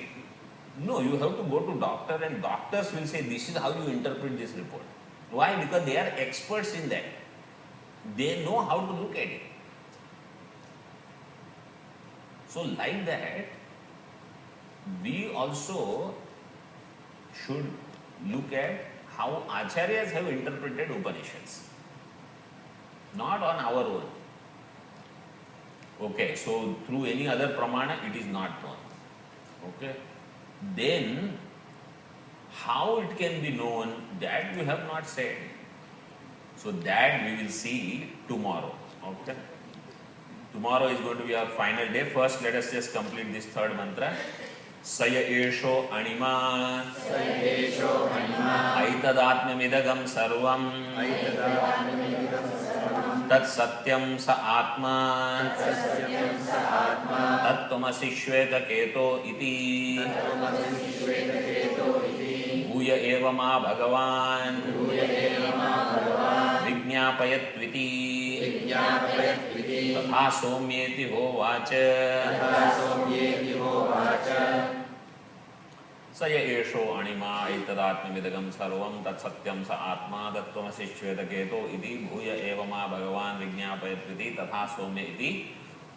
No, you have to go to doctor and doctors will say this is how you interpret this report. Why? Because they are experts in that. They know how to look at it. So like that, we also should look at how Acharyas have interpreted Upanishads, not on our own. Okay, so through any other pramana it is not known. Okay, then how it can be known, that we have not said. So that we will see tomorrow. Okay, tomorrow is going to be our final day. First, let us just complete this third mantra. Saya esho anima aitadatmamidagam sarvam tat satyam sa atma tat tamasi Svetaketu iti bhuya eva ma bhagavan vignyapayatviti tatha somyeti hovacha Saya esho anima itadatmamidagam sarvam tat satyam sa atma tattvamasi Svetaketu iti bhuya eva ma bhagavan vignyapayatviti tatha somyeti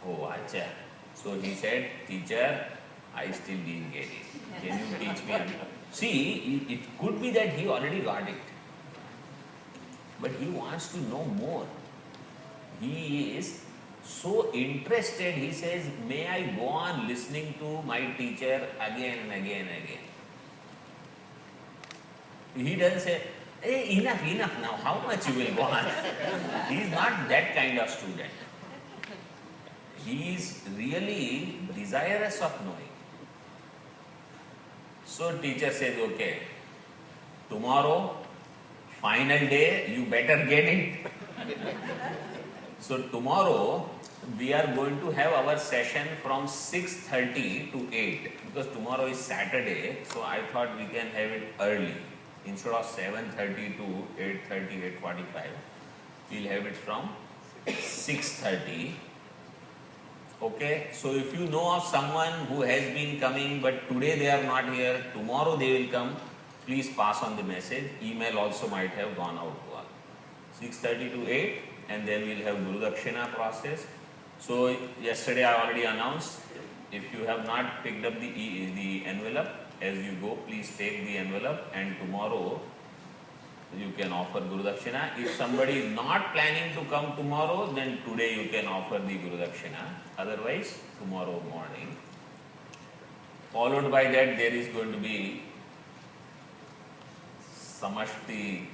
hovacha. So he said, teacher, I still didn't get it. Can you teach me? See, it could be that he already got it. But he wants to know more. He is so interested, he says, may I go on listening to my teacher again and again and again. He doesn't say, hey, enough now, how much you will go on? He is not that kind of student. He is really desirous of knowing. So teacher says, okay, tomorrow, final day, you better get it. So tomorrow, we are going to have our session from 6:30 to 8 because tomorrow is Saturday, so I thought we can have it early. Instead of 7:30 to 8:30, 8:45, we'll have it from 6:30. Okay, so if you know of someone who has been coming but today they are not here, tomorrow they will come, please pass on the message. Email also might have gone out to all. 6:30 to 8, and then we'll have Guru Dakshina process. So yesterday I already announced, if you have not picked up the envelope, as you go, please take the envelope, and tomorrow you can offer Guru Dakshina. If somebody is not planning to come tomorrow, then today you can offer the Guru Dakshina. Otherwise, tomorrow morning. Followed by that, there is going to be Samashti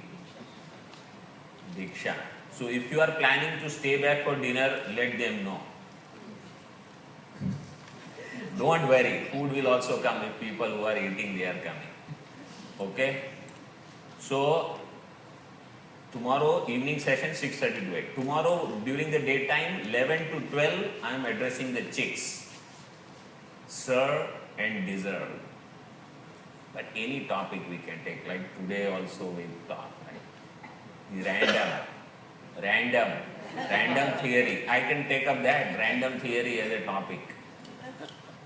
Diksha. So if you are planning to stay back for dinner, let them know. Don't worry, food will also come if people who are eating, they are coming. Okay? So, tomorrow evening session 6:30 to 8. Tomorrow during the daytime 11 to 12, I am addressing the chicks. Serve and deserve. But any topic we can take, like today also we talk, right? Random theory. I can take up that random theory as a topic.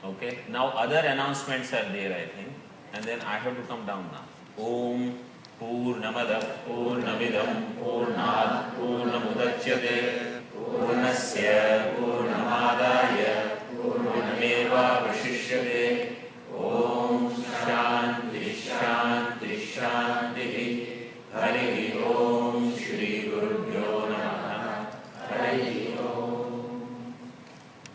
Okay. Now other announcements are there, I think, and then I have to come down now. Om Purnamada Purnamidam Purnat Purnamudachyate